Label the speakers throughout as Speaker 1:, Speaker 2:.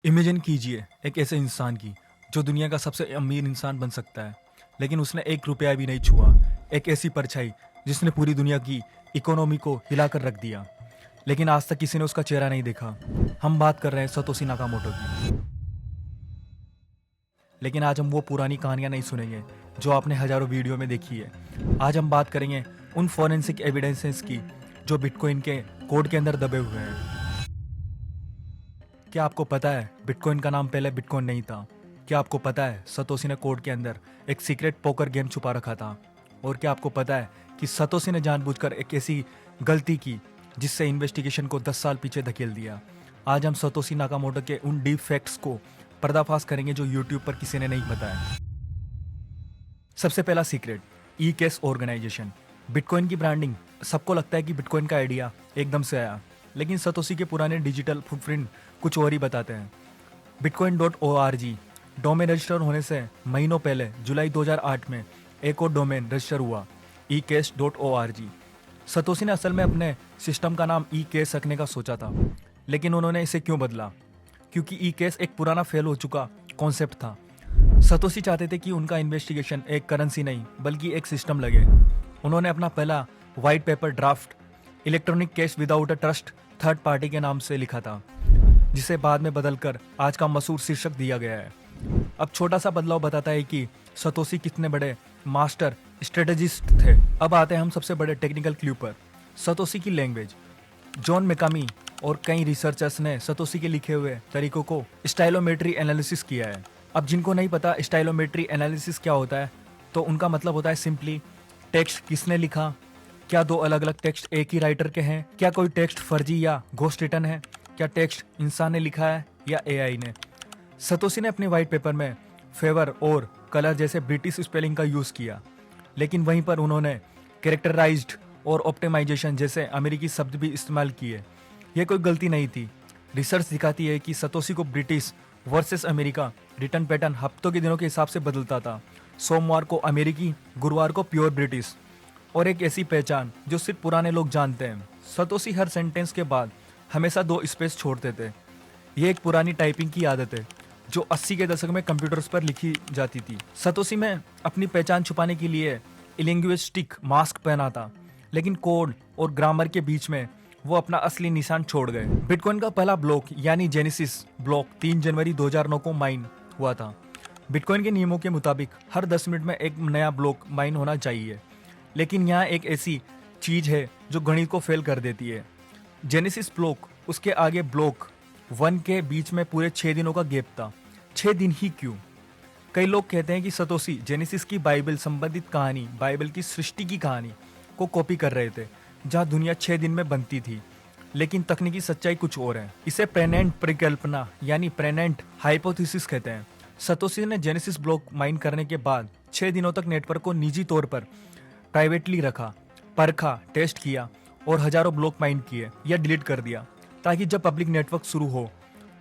Speaker 1: Imagine कीजिए एक ऐसे इंसान की जो दुनिया का सबसे अमीर इंसान बन सकता है, लेकिन उसने 1 रुपया भी नहीं छुआ। एक ऐसी परछाई जिसने पूरी दुनिया की इकोनॉमी को हिलाकर रख दिया, लेकिन आज तक किसी ने उसका चेहरा नहीं देखा। हम बात कर रहे हैं सतोशी नाकामोटो की। लेकिन आज हम वो पुरानी कहानियां नहीं सुनेंगे जो आपने हजारों वीडियो में देखी है। आज हम बात करेंगे उन फॉरेंसिक एविडेंसेस की जो बिटकॉइन के कोड के अंदर दबे हुए हैं। क्या आपको पता है बिटकॉइन का नाम पहले बिटकॉइन नहीं था? क्या आपको पता है सतोशी ने कोड के अंदर एक सीक्रेट पोकर गेम छुपा रखा था? और क्या आपको पता है कि सतोशी ने जानबूझकर एक ऐसी गलती की जिससे इन्वेस्टिगेशन को 10 साल पीछे धकेल दिया? आज हम सतोशी नाकामोटो के उन डीप फैक्ट्स को पर्दाफाश करेंगे जो यूट्यूब पर किसी ने नहीं बताया। सबसे पहला सीक्रेट, ई केस ऑर्गेनाइजेशन। बिटकॉइन की ब्रांडिंग, सबको लगता है कि बिटकॉइन का आइडिया एकदम से आया, लेकिन सतोशी के पुराने डिजिटल फुटप्रिंट कुछ और ही बताते हैं। bitcoin.org डोमेन रजिस्टर होने से महीनों पहले जुलाई 2008 में एक और डोमेन रजिस्टर हुआ, ecash.org। सतोशी ने असल में अपने सिस्टम का नाम ई केस रखने का सोचा था, लेकिन उन्होंने इसे क्यों बदला? क्योंकि ई केस एक पुराना फेल हो चुका कॉन्सेप्ट था। सतोशी चाहते थे कि उनका इन्वेस्टिगेशन एक करेंसी नहीं बल्कि एक सिस्टम लगे। उन्होंने अपना पहला white paper draft electronic cash without a trust third party के नाम से लिखा था, जिसे बाद में बदलकर आज का मशहूर शीर्षक दिया गया है। अब छोटा सा बदलाव बताता है कि सतोशी कितने बड़े मास्टर स्ट्रेटेजिस्ट थे। अब आते हैं हम सबसे बड़े टेक्निकल क्लू पर, सतोशी की लैंग्वेज। जॉन मेकामी और कई रिसर्चर्स ने सतोशी के लिखे हुए तरीकों को स्टाइलोमेट्री एनालिसिस किया है। अब जिनको नहीं पता स्टाइलोमेट्री एनालिसिस क्या होता है, तो उनका मतलब होता है सिंपली टेक्स्ट किसने लिखा, क्या दो अलग अलग टेक्स्ट एक ही राइटर के हैं, क्या कोई टेक्स्ट फर्जी या घोस्ट रिटन है, क्या टेक्स्ट इंसान ने लिखा है या एआई ने। सतोशी ने अपने व्हाइट पेपर में फेवर और कलर जैसे ब्रिटिश स्पेलिंग का यूज किया, लेकिन वहीं पर उन्होंने कैरेक्टराइज्ड और ऑप्टिमाइजेशन जैसे अमेरिकी शब्द भी इस्तेमाल किए। यह कोई गलती नहीं थी। रिसर्च दिखाती है कि सतोशी को British versus America return pattern हफ्तों के दिनों के हिसाब से बदलता था। सोमवार को अमेरिकी, गुरुवार को प्योर ब्रिटिश, और एक ऐसी पहचान जो सिर्फ पुराने लोग जानते हैं। सतोशी हर सेंटेंस के बाद हमेशा 2 स्पेस छोड़ते थे। ये एक पुरानी टाइपिंग की आदत है जो 80 के दशक में कंप्यूटर्स पर लिखी जाती थी। सतोशी में अपनी पहचान छुपाने के लिए लिंग्विस्टिक मास्क पहना था, लेकिन कोड और ग्रामर के बीच में वो अपना असली निशान छोड़ गए। बिटकॉइन का पहला ब्लॉक यानी जेनेसिस ब्लॉक 3 जनवरी 2009 को माइन हुआ था। बिटकॉइन के नियमों के मुताबिक हर 10 मिनट में एक नया ब्लॉक माइन होना चाहिए, लेकिन यहाँ एक ऐसी चीज है जो गणित को फेल कर देती है। जेनेसिस ब्लॉक, उसके आगे ब्लॉक 1 के बीच में पूरे 6 दिनों का गैप था। 6 दिन ही क्यों? कई लोग कहते हैं कि सतोशी जेनेसिस की बाइबल संबंधित कहानी, बाइबल की सृष्टि की कहानी को कॉपी कर रहे थे, जहां दुनिया 6 दिन में बनती थी। लेकिन तकनीकी सच्चाई कुछ और है। इसे प्रेनेंट परिकल्पना यानी प्रेनेंट हाइपोथेसिस कहते हैं। सतोशी ने जेनेसिस ब्लॉक माइन करने के बाद 6 दिनों तक नेटवर्क को निजी तौर पर प्राइवेटली रखा, परखा, टेस्ट किया और हजारों ब्लॉक माइन किए या डिलीट कर दिया, ताकि जब पब्लिक नेटवर्क शुरू हो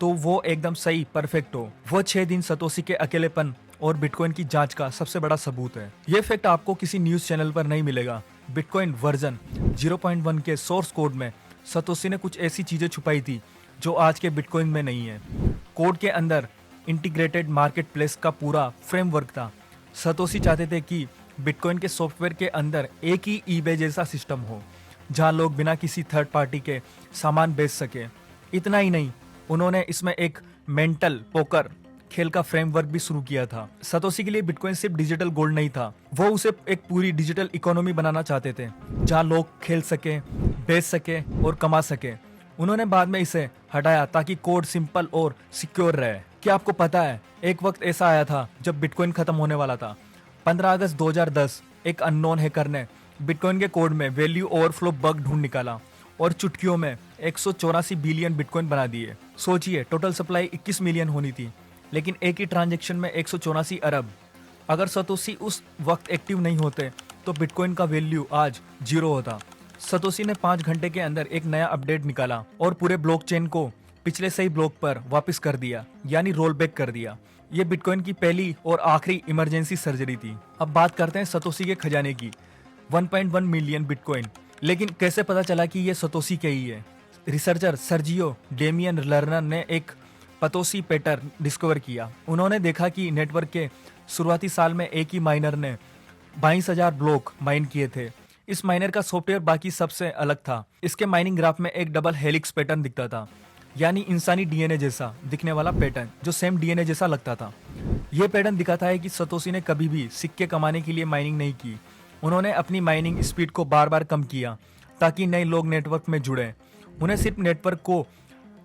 Speaker 1: तो वो एकदम सही, परफेक्ट हो। वो 6 दिन सतोशी के अकेलेपन और बिटकॉइन की जांच का सबसे बड़ा सबूत है। ये फैक्ट आपको किसी न्यूज चैनल पर नहीं मिलेगा। बिटकॉइन वर्जन 0.1 के सोर्स कोड में सतोशी ने कुछ ऐसी चीजें छुपाई थी जो आज के बिटकॉइन में नहीं है। कोड के अंदर इंटीग्रेटेड मार्केट प्लेस का पूरा फ्रेमवर्क था। सतोशी चाहते थे कि बिटकॉइन के सॉफ्टवेयर के अंदर एक ही ईबे जैसा सिस्टम हो, जहां लोग बिना किसी थर्ड पार्टी के सामान बेच सके। इतना ही नहीं, उन्होंने इसमें एक मेंटल पोकर खेल का फ्रेमवर्क भी शुरू किया था। सतोशी के लिए बिटकॉइन सिर्फ डिजिटल गोल्ड नहीं था, वो उसे एक पूरी डिजिटल इकोनॉमी बनाना चाहते थे, जहां लोग खेल सके, बेच सके और कमा सके। उन्होंने बाद में इसे हटाया ताकि कोड सिंपल और सिक्योर रहे। क्या आपको पता है, एक वक्त ऐसा आया था जब बिटकॉइन खत्म होने वाला था। 15 अगस्त 2010 एक अननोन हैकर ने बिटकॉइन के कोड में वैल्यू ओवरफ्लो बग ढूंढ निकाला और चुटकियों में 184 बिलियन बिटकॉइन बना दिए। सोचिए, टोटल सप्लाई 21 मिलियन होनी थी, लेकिन एक ही ट्रांजैक्शन में 184 अरब। अगर सतोशी उस वक्त एक्टिव नहीं होते तो बिटकॉइन का वैल्यू आज 0 होता। सतोशी ने 5 घंटे के अंदर एक नया अपडेट निकाला और पूरे ब्लॉकचेन को पिछले सही ब्लॉक पर वापस कर दिया, यानी रोल बैक कर दिया। ये बिटकॉइन की पहली और आखिरी इमरजेंसी सर्जरी थी। अब बात करते हैं सतोशी के खजाने की। 1.1 मिलियन बिटकॉइन, लेकिन कैसे पता चला कि ये सतोशी के ही है? रिसर्चर सर्जियो डेमियन लर्नर ने एक पतोसी पैटर्न डिस्कवर किया। उन्होंने देखा कि नेटवर्क के शुरुआती साल में एक ही माइनर ने 22,000 ब्लॉक माइन किए थे। इस माइनर का सॉफ्टवेयर बाकी सबसे अलग था। इसके माइनिंग ग्राफ में एक डबल हेलिक्स पैटर्न दिखता था, यानी इंसानी डीएनए जैसा दिखने वाला पैटर्न जो सेम डीएनए जैसा लगता था। यह पैटर्न दिखाता है कि सतोशी ने कभी भी सिक्के कमाने के लिए माइनिंग नहीं की। उन्होंने अपनी माइनिंग स्पीड को बार बार कम किया ताकि नए लोग नेटवर्क में जुड़े। उन्हें सिर्फ नेटवर्क को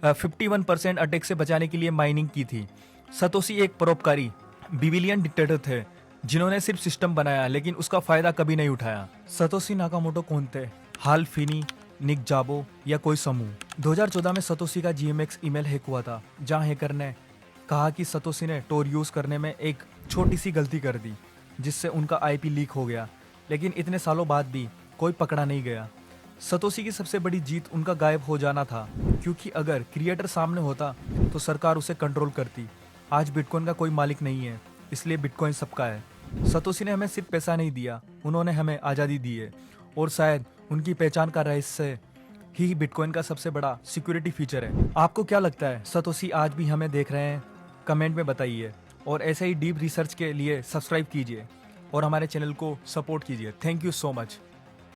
Speaker 1: 51% अटैक से बचाने के लिए माइनिंग की थी। सतोशी एक परोपकारी बिबिलियन डिक्टेटर थे जिन्होंने सिर्फ सिस्टम बनाया लेकिन उसका फायदा कभी नहीं उठाया। सतोशी नाकामोटो कौन थे? हाल फिनी, निक जाबो या कोई समूह? 2014 में सतोशी का GMX ईमेल हैक हुआ था, जहां हैकर ने कहा कि सतोशी ने टोर यूज करने में एक छोटी सी गलती कर दी जिससे उनका IP लीक हो गया, लेकिन इतने सालों बाद भी कोई पकड़ा नहीं गया। सतोशी की सबसे बड़ी जीत उनका गायब हो जाना था, क्योंकि अगर क्रिएटर सामने होता तो सरकार उसे कंट्रोल करती। आज बिटकॉइन का कोई मालिक नहीं है, इसलिए बिटकॉइन सबका है। सतोशी ने हमें सिर्फ पैसा नहीं दिया, उन्होंने हमें आज़ादी दी है, और शायद उनकी पहचान का रहस्य ही बिटकॉइन का सबसे बड़ा सिक्योरिटी फीचर है। आपको क्या लगता है, सतोशी आज भी हमें देख रहे हैं? कमेंट में बताइए, और ऐसे ही डीप रिसर्च के लिए सब्सक्राइब कीजिए और हमारे चैनल को सपोर्ट कीजिए। Thank you so much.